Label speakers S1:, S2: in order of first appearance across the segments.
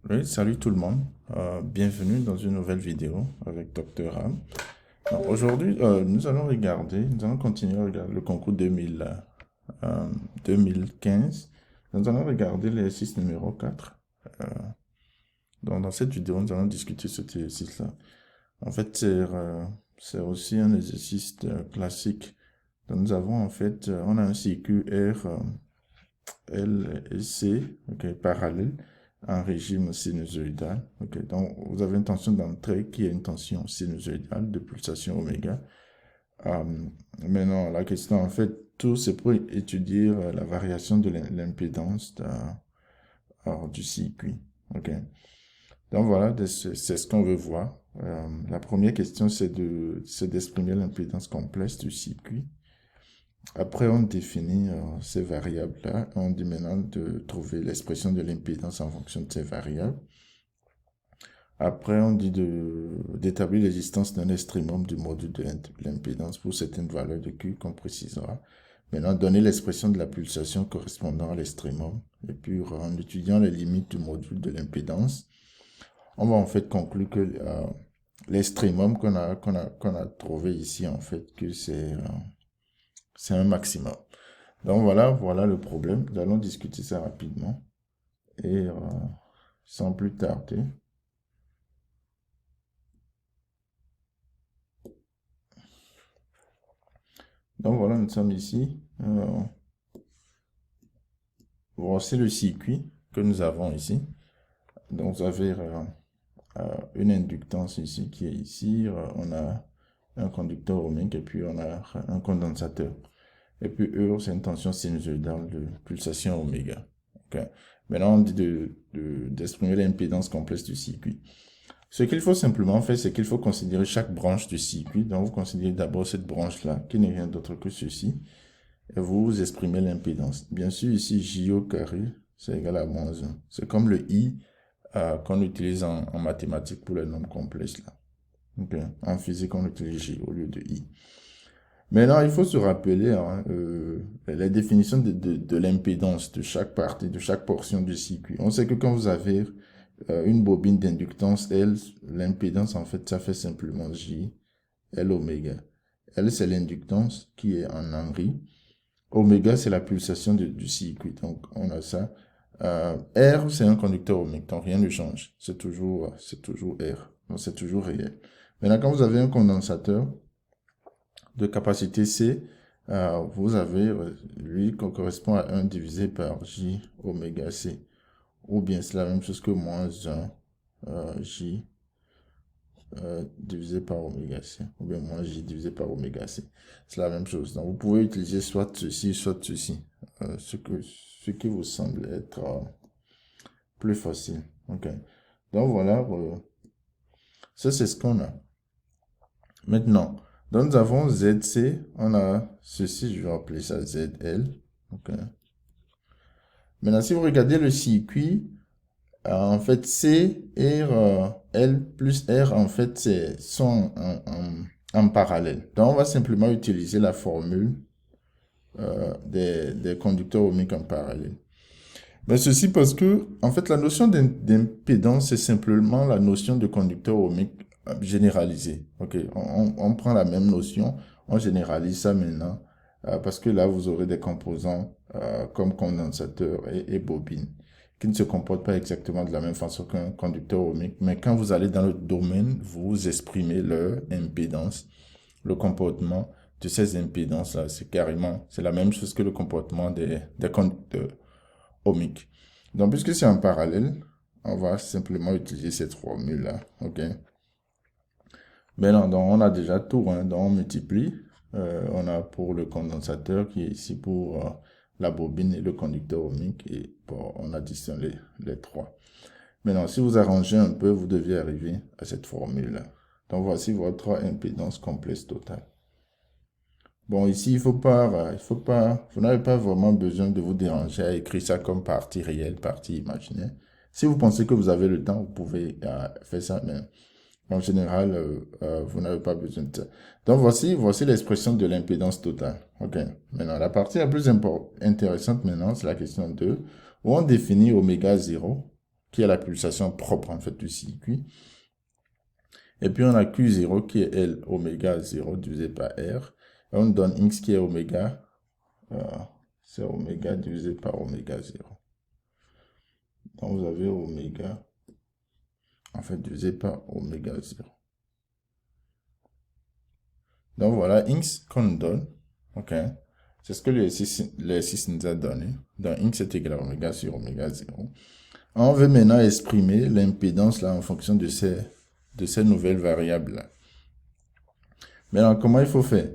S1: Oui, salut tout le monde. Bienvenue dans une nouvelle vidéo avec Dr. Ram. Aujourd'hui, nous allons continuer à regarder le concours 2015. Nous allons regarder l'exercice numéro 4. Euh, donc, dans cette vidéo, nous allons discuter cet exercice-là. En fait, c'est aussi un exercice classique. Donc, nous avons en fait, on a un circuit R, L et C, ok, parallèle en régime sinusoïdal. Ok, donc, vous avez une tension d'entrée qui est une tension sinusoïdale de pulsation oméga. Euh, Maintenant, la question, en fait, tout c'est pour étudier la variation de l'impédance du circuit. Ok, donc voilà, c'est ce qu'on veut voir. La première question, c'est d'exprimer l'impédance complexe du circuit. Après, on définit ces variables-là. On dit maintenant de trouver l'expression de l'impédance en fonction de ces variables. Après, on dit d'établir l'existence d'un extrémum du module de l'impédance pour certaines valeurs de Q qu'on précisera. Maintenant, donner l'expression de la pulsation correspondant à l'extrémum. Et puis, en étudiant les limites du module de l'impédance, on va en fait conclure que l'extrémum qu'on a trouvé ici, en fait, que c'est un maximum. Donc voilà le problème. Nous allons discuter ça rapidement. Et sans plus tarder. Donc voilà, nous sommes ici. Voici le circuit que nous avons ici. Donc vous avez une inductance ici qui est ici. On a un conducteur ohmique et puis on a un condensateur. Et puis E, c'est une tension sinusoïdale de pulsation oméga. Okay. Maintenant, on dit d'exprimer l'impédance complexe du circuit. Ce qu'il faut simplement faire, c'est qu'il faut considérer chaque branche du circuit. Donc, vous considérez d'abord cette branche-là, qui n'est rien d'autre que ceci, et vous exprimez l'impédance. Bien sûr, ici, J au carré, c'est égal à moins 1. C'est comme le I qu'on utilise en mathématiques pour les nombres complexes. Là. Okay. En physique, on utilise J au lieu de I. Maintenant, il faut se rappeler les définitions de l'impédance de chaque partie, de chaque portion du circuit. On sait que quand vous avez une bobine d'inductance, L, l'impédance, en fait, ça fait simplement J, L oméga. L, c'est l'inductance qui est en Henry. Oméga, c'est la pulsation du circuit. Donc, on a ça. R, c'est un conducteur ohmique, donc rien ne change. C'est toujours R. Donc, c'est toujours réel. Maintenant, quand vous avez un condensateur de capacité C, vous avez, lui, qui correspond à 1 divisé par J oméga C. Ou bien c'est la même chose que moins 1 J divisé par oméga C, ou bien moins J divisé par oméga C. C'est la même chose. Donc, vous pouvez utiliser soit ceci, soit ceci. Ce qui vous semble être plus facile. Ok. Donc, voilà. Ça, c'est ce qu'on a. Maintenant, donc nous avons ZC. On a ceci, je vais appeler ça ZL. Ok. Maintenant, si vous regardez le circuit, en fait, C, R, L plus R, en fait, sont en parallèle. Donc, on va simplement utiliser la formule des conducteurs ohmiques en parallèle. Mais ceci parce que, en fait, la notion d'impédance, c'est simplement la notion de conducteur ohmique généralisé. Ok, on prend la même notion, on généralise ça maintenant, parce que là, vous aurez des composants comme condensateur et bobine qui ne se comportent pas exactement de la même façon qu'un conducteur ohmique. Mais quand vous allez dans le domaine, vous exprimez leur impédance, le comportement de ces impédances-là. C'est la même chose que le comportement des conducteurs ohmiques. Donc, puisque c'est en parallèle, on va simplement utiliser cette formule-là. OK? Maintenant, donc, on a déjà tout. Hein, donc, on multiplie. On a pour le condensateur qui est ici pour la bobine et le conducteur ohmique. Et bon, on additionne les trois. Maintenant, si vous arrangez un peu, vous deviez arriver à cette formule-là. Donc, voici votre impédance complexe totale. Bon, ici, vous n'avez pas vraiment besoin de vous déranger à écrire ça comme partie réelle, partie imaginaire. Si vous pensez que vous avez le temps, vous pouvez faire ça, mais en général, vous n'avez pas besoin de ça. Donc, voici l'expression de l'impédance totale. OK. Maintenant, la partie la plus intéressante maintenant, c'est la question 2, où on définit oméga 0. qui est la pulsation propre en fait du circuit. Et puis on a Q0 qui est L oméga 0 divisé par R. Et on donne X qui est oméga, c'est oméga divisé par oméga 0. Donc vous avez oméga, en fait, divisé par oméga 0. Donc voilà, X qu'on donne, ok, c'est ce que l'exercice nous a donné. Donc X est égal à oméga sur oméga 0. On veut maintenant exprimer l'impédance là en fonction de ces nouvelles variables là. Maintenant, comment il faut faire?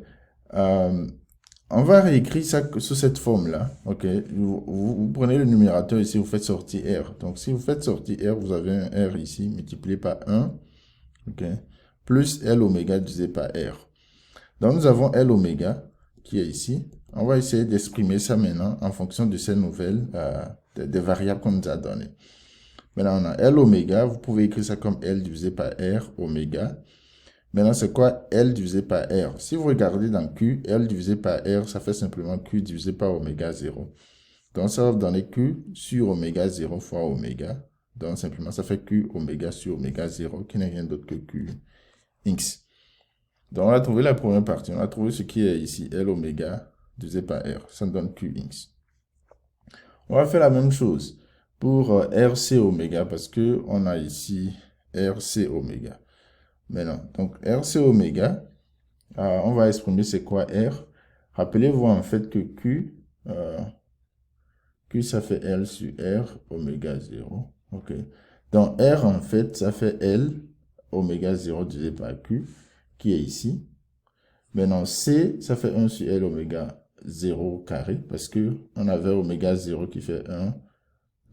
S1: On va réécrire ça sous cette forme-là. Ok, vous prenez le numérateur ici, vous faites sortir R. Donc, si vous faites sortir R, vous avez un R ici multiplié par 1, ok, plus L oméga divisé par R. Donc, nous avons L oméga qui est ici. On va essayer d'exprimer ça maintenant en fonction de ces nouvelles, des variables qu'on nous a données. Maintenant, on a L oméga. Vous pouvez écrire ça comme L divisé par R oméga. Maintenant, c'est quoi L divisé par R? Si vous regardez dans Q, L divisé par R, ça fait simplement Q divisé par oméga 0. Donc, ça va vous donner Q sur oméga 0 fois oméga. Donc, simplement, ça fait Q oméga sur oméga 0, qui n'est rien d'autre que Q X. Donc, on a trouvé la première partie. On a trouvé ce qui est ici, L oméga divisé par R. Ça nous donne Q X. On va faire la même chose pour RC oméga, parce qu'on a ici RC oméga. Maintenant, donc RC oméga, on va exprimer c'est quoi R. Rappelez-vous en fait que Q ça fait L sur R oméga 0. Ok. Donc R en fait ça fait L oméga 0 divisé par Q qui est ici. Maintenant C ça fait 1 sur L oméga 0 carré parce que on avait oméga 0 qui fait 1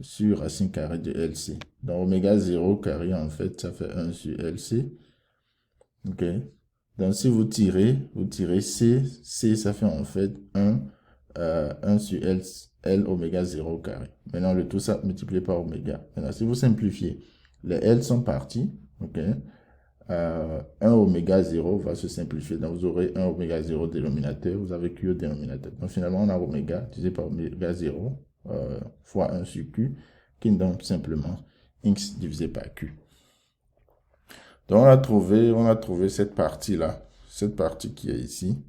S1: sur racine carrée de LC. Donc oméga 0 carré en fait ça fait 1 sur LC. Ok. Donc, si vous tirez C, C, ça fait en fait 1 sur L oméga 0 carré. Maintenant, le tout ça multiplié par oméga. Maintenant, si vous simplifiez, les L sont partis. Ok. 1 oméga 0 va se simplifier. Donc, vous aurez 1 oméga 0 dénominateur. Vous avez Q au dénominateur. Donc, finalement, on a oméga divisé par oméga 0 fois 1 sur Q qui nous donne tout simplement X divisé par Q. Donc, on a trouvé cette partie-là, cette partie qui est ici.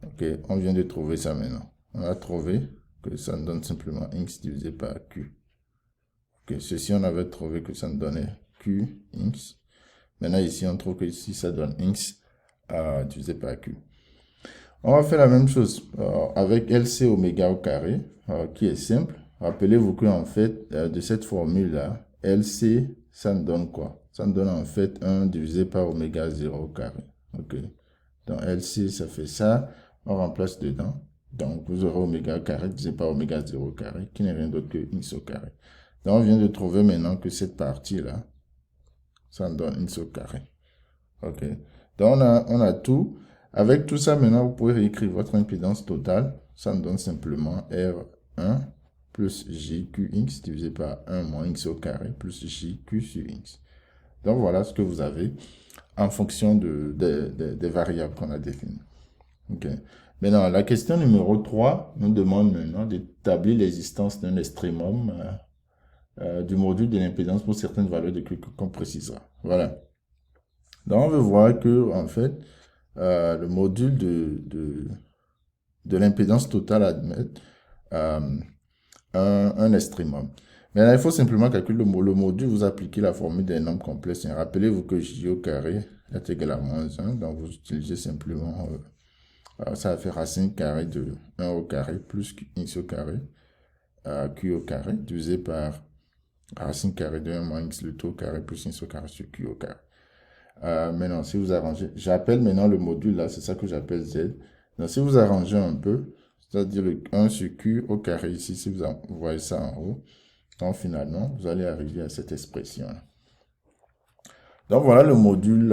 S1: Ok, on vient de trouver ça maintenant. On a trouvé que ça nous donne simplement X divisé par Q. Ok, ceci, on avait trouvé que ça nous donnait Q, X. Maintenant, ici, on trouve que ici, ça donne X divisé par Q. On va faire la même chose avec LC oméga au carré, qui est simple. Rappelez-vous qu'en fait, de cette formule-là, LC, ça nous donne quoi? Ça nous donne en fait 1 divisé par oméga 0 au carré. Ok. Donc LC, ça fait ça. On remplace dedans. Donc vous aurez oméga carré divisé par oméga 0 au carré, qui n'est rien d'autre que X au carré. Donc on vient de trouver maintenant que cette partie-là, ça nous donne X au carré. Ok. Donc on a tout. Avec tout ça, maintenant, vous pouvez réécrire votre impédance totale. Ça nous donne simplement R1 plus JQX divisé par 1 moins X au carré plus JQ sur X. Donc, voilà ce que vous avez en fonction des variables qu'on a définies. Ok. Maintenant, la question numéro 3 nous demande maintenant d'établir l'existence d'un extrémum du module de l'impédance pour certaines valeurs de Q qu'on précisera. Voilà. Donc, on veut voir que, en fait, le module de l'impédance totale admet un extrémum. Mais là, il faut simplement calculer le module, vous appliquez la formule des nombres complexes. Rappelez-vous que J au carré est égal à moins 1, donc vous utilisez simplement, ça fait racine carrée de 1 au carré plus X au carré, Q au carré, divisé par racine carrée de 1 moins X le tout au carré plus X au carré sur Q au carré. Maintenant, si vous arrangez, j'appelle maintenant le module là, c'est ça que j'appelle Z. Donc, si vous arrangez un peu, c'est-à-dire le 1 sur Q au carré ici, si vous voyez ça en haut, donc finalement, vous allez arriver à cette expression là. Donc, voilà le module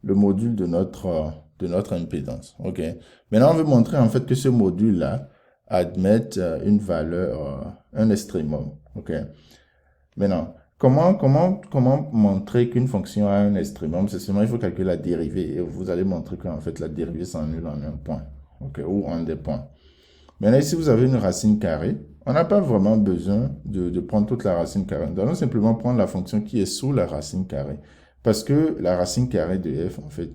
S1: de notre impédance. Ok. Maintenant, on veut montrer en fait que ce module là admet une valeur, un extrémum. Ok. Maintenant, comment montrer qu'une fonction a un extrémum? C'est seulement il faut calculer la dérivée et vous allez montrer qu'en fait la dérivée s'annule en un point, ok, ou en des points. Maintenant ici vous avez une racine carrée. on n'a pas vraiment besoin de prendre toute la racine carrée. Nous allons simplement prendre la fonction qui est sous la racine carrée. Parce que la racine carrée de f, en fait,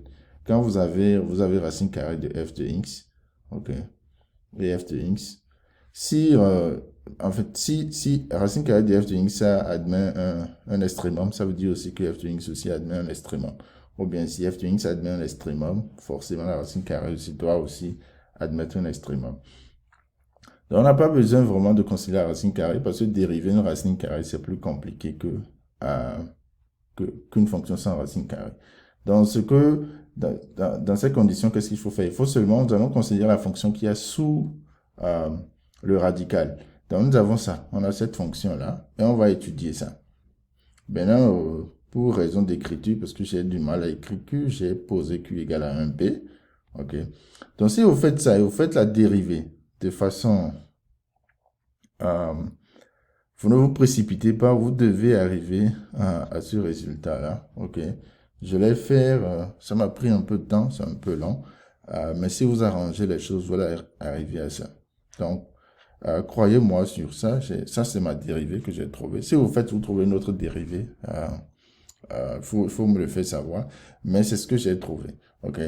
S1: quand vous avez racine carrée de f de x, ok, et f de x, si, en fait, si racine carrée de f de x, ça admet un extrémum, ça veut dire aussi que f de x aussi admet un extrémum. Ou bien si f de x admet un extrémum, forcément la racine carrée aussi doit aussi admettre un extrémum. Donc, on n'a pas besoin vraiment de considérer la racine carrée parce que dériver une racine carrée, c'est plus compliqué qu'une fonction sans racine carrée. Dans ces conditions, qu'est-ce qu'il faut faire? Il faut seulement, nous allons considérer la fonction qui est sous euh, le radical. Donc, nous avons ça. On a cette fonction-là et on va étudier ça. Maintenant, pour raison d'écriture, parce que j'ai du mal à écrire Q, j'ai posé Q égale à 1B. OK. Donc, si vous faites ça et vous faites la dérivée de façon... vous ne vous précipitez pas, vous devez arriver à ce résultat-là. OK. Je l'ai fait, ça m'a pris un peu de temps, c'est un peu long. Mais si vous arrangez les choses, vous allez arriver à ça. Donc, croyez-moi sur ça. Ça, c'est ma dérivée que j'ai trouvée. Si vous faites, vous trouvez une autre dérivée. Faut me le faire savoir. Mais c'est ce que j'ai trouvé. OK.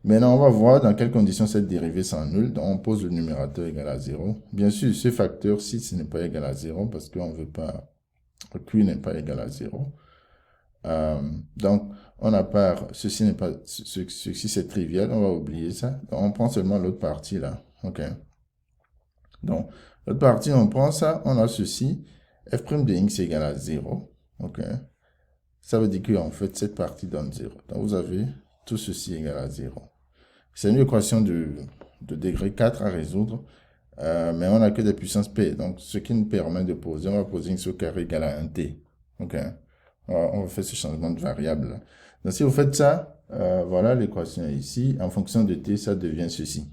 S1: Maintenant, on va voir dans quelles conditions cette dérivée s'annule. Donc, on pose le numérateur égal à 0. Bien sûr, ce facteur, si ce n'est pas égal à 0, parce qu'on ne veut pas, Q n'est pas égal à 0. Donc, on a part, ceci n'est pas, ceci c'est trivial, on va oublier ça. Donc, on prend seulement l'autre partie là. OK. Donc, l'autre partie, on prend ça, on a ceci. F' de x égale à 0. OK. Ça veut dire qu'en fait, cette partie donne 0. Donc, vous avez tout ceci égal à 0. C'est une équation de degré 4 à résoudre, mais on n'a que des puissances p. Donc, ce qui nous permet de poser, on va poser x au carré égale à 1t. OK. Alors, on va faire ce changement de variable là. Donc, si vous faites ça, voilà l'équation ici. En fonction de t, ça devient ceci.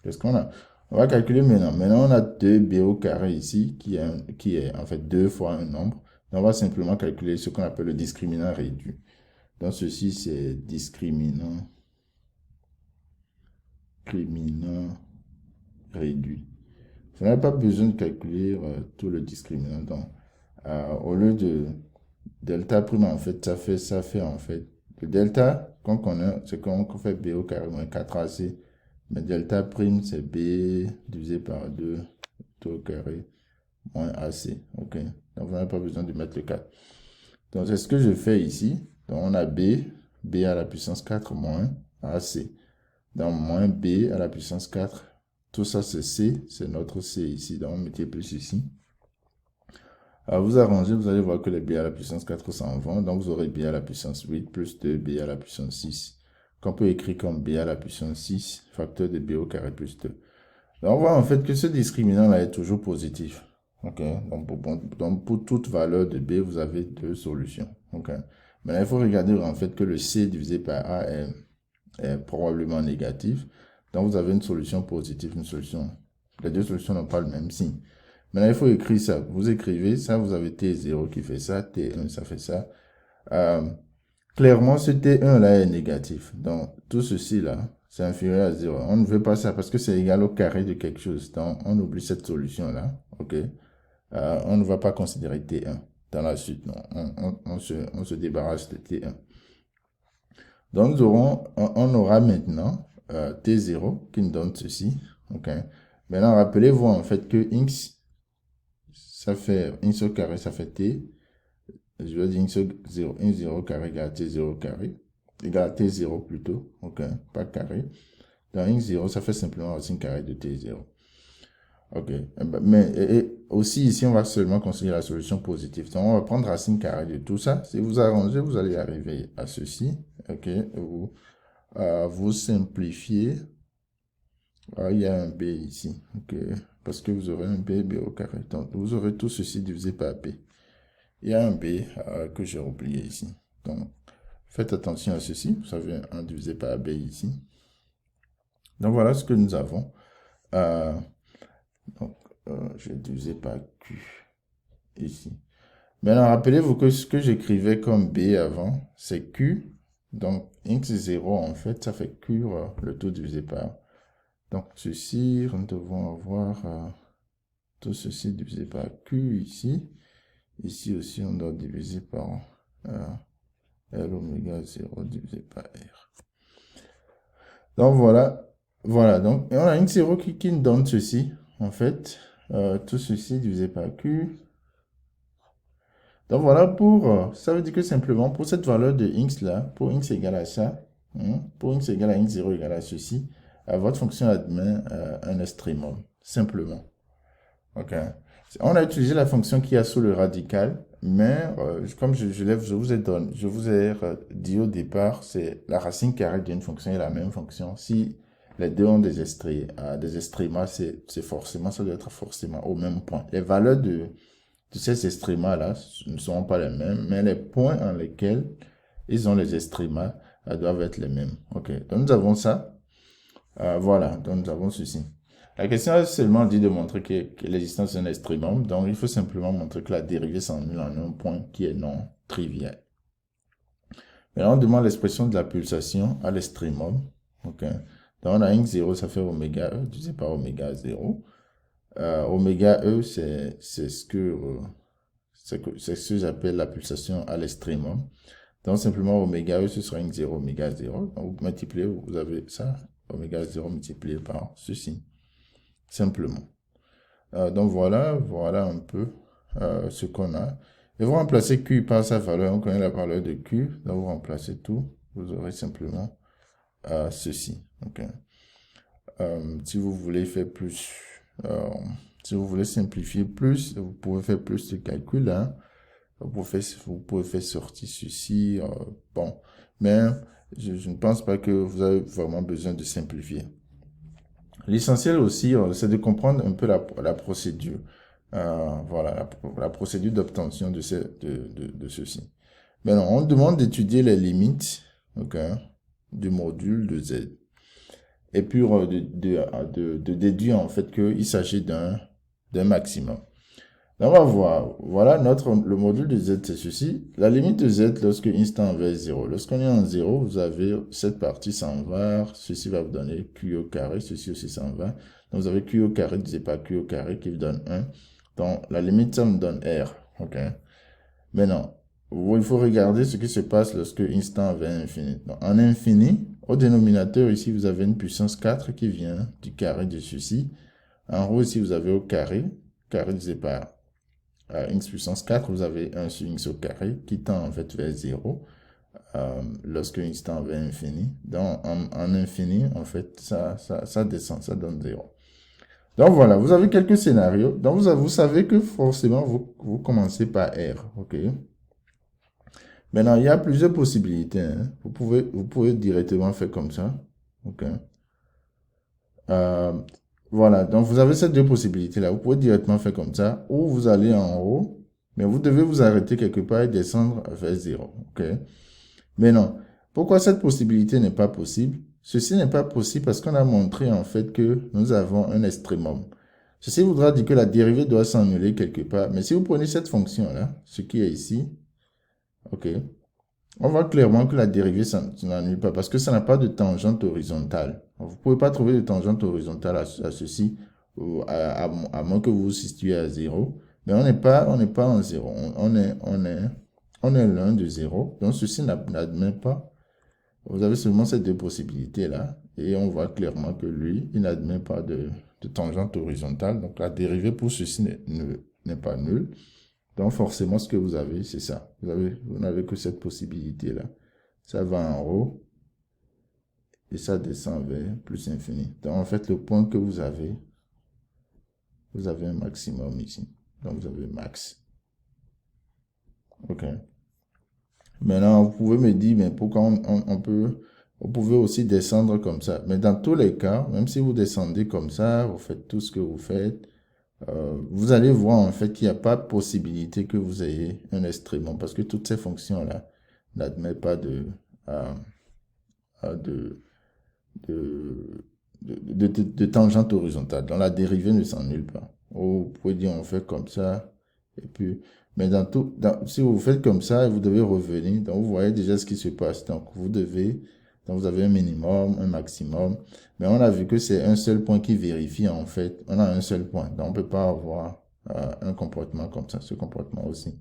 S1: Qu'est-ce qu'on a? On va calculer maintenant. Maintenant, on a 2b au carré ici, qui est en fait 2 fois un nombre. Donc, on va simplement calculer ce qu'on appelle le discriminant réduit. Donc, ceci, c'est discriminant réduit. Vous n'avez pas besoin de calculer tout le discriminant. Donc, au lieu de delta prime, en fait, ça fait en fait, le delta qu'on connaît, c'est qu'on fait b au carré moins 4ac. Mais delta prime, c'est b divisé par 2 tout au carré moins ac. OK. Donc, vous n'avez pas besoin de mettre le 4. Donc, c'est ce que je fais ici. Donc, on a b à la puissance 4 moins ac. Donc, moins b à la puissance 4. Tout ça, c'est c. C'est notre c ici. Donc, on multiplie ici. Alors, vous arrangez, vous allez voir que les b à la puissance 4 s'en vont. Donc, vous aurez b à la puissance 8 plus 2b à la puissance 6. Qu'on peut écrire comme b à la puissance 6, facteur de b au carré plus 2. Donc, on voit en fait que ce discriminant-là est toujours positif. OK. Donc, pour toute valeur de b, vous avez deux solutions. OK. Maintenant, il faut regarder en fait que le c divisé par a est probablement négatif. Donc, vous avez une solution positive, une solution. Les deux solutions n'ont pas le même signe. Maintenant, il faut écrire ça. Vous écrivez ça, vous avez T0 qui fait ça, T1, ça fait ça. Clairement, ce T1-là est négatif. Donc, tout ceci-là, c'est inférieur à 0. On ne veut pas ça parce que c'est égal au carré de quelque chose. Donc, on oublie cette solution-là. OK. On ne va pas considérer T1 dans la suite. Non. On se débarrasse de T1. Donc, on aura maintenant T0 qui nous donne ceci. OK. Maintenant, rappelez-vous en fait que x, ça fait x au carré, ça fait t. Je vais dire x au carré égale à t0 carré. Égale à t0 plutôt. OK. Pas carré. Donc, x0, ça fait simplement racine carrée de t0. OK. Mais aussi, ici, on va seulement considérer la solution positive. Donc, on va prendre racine carrée de tout ça. Si vous arrangez, vous allez arriver à ceci. OK. Vous simplifiez. Il y a un b ici. OK. Parce que vous aurez un b au carré. Donc, vous aurez tout ceci divisé par b. Il y a un b que j'ai oublié ici. Donc, faites attention à ceci. Vous avez 1 divisé par b ici. Donc, voilà ce que nous avons. Donc, je vais diviser par q ici. Maintenant, rappelez-vous que ce que j'écrivais comme b avant, c'est q. Donc, x0, en fait, ça fait q, le tout divisé par. Donc, ceci, nous devons avoir tout ceci divisé par Q ici. Ici aussi, on doit diviser par L oméga 0 divisé par R. Donc voilà, voilà, donc et on a une 0 qui nous donne ceci, en fait, tout ceci divisé par Q. Donc voilà ça veut dire que simplement pour cette valeur de x là, pour x égale à ça, pour x égale à x0 égale à ceci, votre fonction admet un extrémum, simplement. Ok. On a utilisé la fonction qui a sous le radical, mais comme je vous ai dit au départ, c'est la racine carrée d'une fonction est la même fonction. Si les deux ont des extrémas, c'est forcément, ça doit être forcément au même point. Les valeurs de ces extrémas-là ne seront pas les mêmes, mais les points en lesquels ils ont les extrémas doivent être les mêmes. Ok, donc nous avons ça. Voilà, donc nous avons ceci. La question est seulement dit de montrer que l'existence d'un extrémum, donc il faut simplement montrer que la dérivée s'annule en un point qui est non trivial. Maintenant, on demande l'expression de la pulsation à l'extrémum. Ok, donc on a x0, ça fait oméga e divisé par oméga 0. Oméga e, c'est ce que j'appelle la pulsation à l'extrémum. Donc simplement oméga e, ce sera x0, oméga 0. Donc vous multipliez, vous avez ça, oméga 0 multiplié par ceci. Simplement. Donc voilà un peu ce qu'on a. Et vous remplacez Q par sa valeur. On connaît la valeur de Q. Donc vous remplacez tout. Vous aurez simplement ceci. Okay. Si vous voulez faire plus, si vous voulez simplifier plus, vous pouvez faire plus de calculs. Hein. Vous pouvez faire sortir ceci. Bon, mais je ne pense pas que vous avez vraiment besoin de simplifier. L'essentiel aussi, c'est de comprendre un peu la procédure. Voilà, la procédure d'obtention de ceci. Maintenant, on demande d'étudier les limites du module de Z. Et puis de déduire en fait qu'il s'agit d'un maximum. Là, on va voir. Voilà, le module de Z, c'est ceci. La limite de Z lorsque instant v est 0. Lorsqu'on est en 0, vous avez cette partie s'en va. Ceci va vous donner Q au carré. Ceci aussi s'en va. Donc, vous avez Q au carré divisé par Q au carré qui vous donne 1. Donc, la limite, ça me donne R. OK. Maintenant, il faut regarder ce qui se passe lorsque instant v est infini. Donc, en infini, au dénominateur, ici, vous avez une puissance 4 qui vient du carré de ceci. En haut, ici, vous avez au carré divisé par x puissance 4, vous avez 1 sur x au carré qui tend en fait vers 0 lorsque x tend vers infini. Donc en infini, en fait, ça descend, ça donne 0. Donc voilà, vous avez quelques scénarios. Donc vous savez que forcément, vous commencez par R. Ok. Maintenant, il y a plusieurs possibilités. Hein. Vous pouvez directement faire comme ça. Ok. Voilà, donc vous avez ces deux possibilités-là. Vous pouvez directement faire comme ça, ou vous allez en haut, mais vous devez vous arrêter quelque part et descendre vers 0. Ok. Mais non, pourquoi cette possibilité n'est pas possible? Ceci n'est pas possible parce qu'on a montré en fait que nous avons un extrémum. Ceci voudra dire que la dérivée doit s'annuler quelque part. Mais si vous prenez cette fonction-là, ce qui est ici, ok, on voit clairement que la dérivée n'annule pas parce que ça n'a pas de tangente horizontale. Vous ne pouvez pas trouver de tangente horizontale à ceci, à moins que vous vous situiez à 0. Mais on n'est pas en 0. On est loin de 0. Donc ceci n'admet pas. Vous avez seulement ces deux possibilités-là. Et on voit clairement que lui, il n'admet pas de tangente horizontale. Donc la dérivée pour ceci n'est pas nulle. Donc forcément, ce que vous avez, c'est ça. Vous n'avez que cette possibilité-là. Ça va en haut et ça descend vers plus infini. Donc en fait, le point que vous avez un maximum ici. Donc vous avez max. Ok. Maintenant, vous pouvez me dire, mais pourquoi vous pouvez aussi descendre comme ça. Mais dans tous les cas, même si vous descendez comme ça, vous faites tout ce que vous faites, vous allez voir en fait qu'il n'y a pas de possibilité que vous ayez un extrémum parce que toutes ces fonctions-là n'admettent pas de tangente horizontale. Donc la dérivée ne s'annule pas. Ou vous pouvez dire on fait comme ça et puis mais si vous faites comme ça, vous devez revenir. Donc vous voyez déjà ce qui se passe. Donc vous devez Donc, vous avez un minimum, un maximum. Mais on a vu que c'est un seul point qui vérifie, en fait. On a un seul point. Donc, on ne peut pas avoir un comportement comme ça, ce comportement aussi.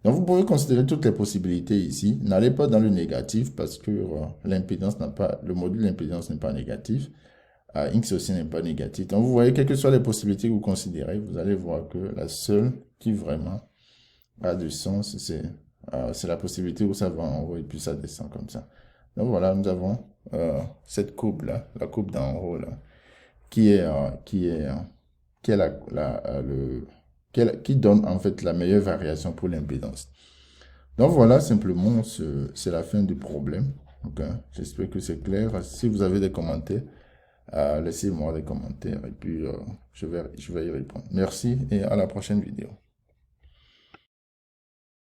S1: Donc, vous pouvez considérer toutes les possibilités ici. N'allez pas dans le négatif parce que l'impédance n'a pas, le module d'impédance n'est pas négatif. X aussi n'est pas négatif. Donc, vous voyez, quelles que soient les possibilités que vous considérez, vous allez voir que la seule qui vraiment a du sens, c'est la possibilité où ça va en haut et puis ça descend comme ça. Donc, voilà, nous avons cette courbe-là, la courbe d'en haut, là, qui est, qui est qui donne en fait la meilleure variation pour l'impédance. Donc voilà, simplement, c'est la fin du problème. Donc, j'espère que c'est clair. Si vous avez des commentaires, laissez-moi des commentaires et puis je vais y répondre. Merci et à la prochaine vidéo.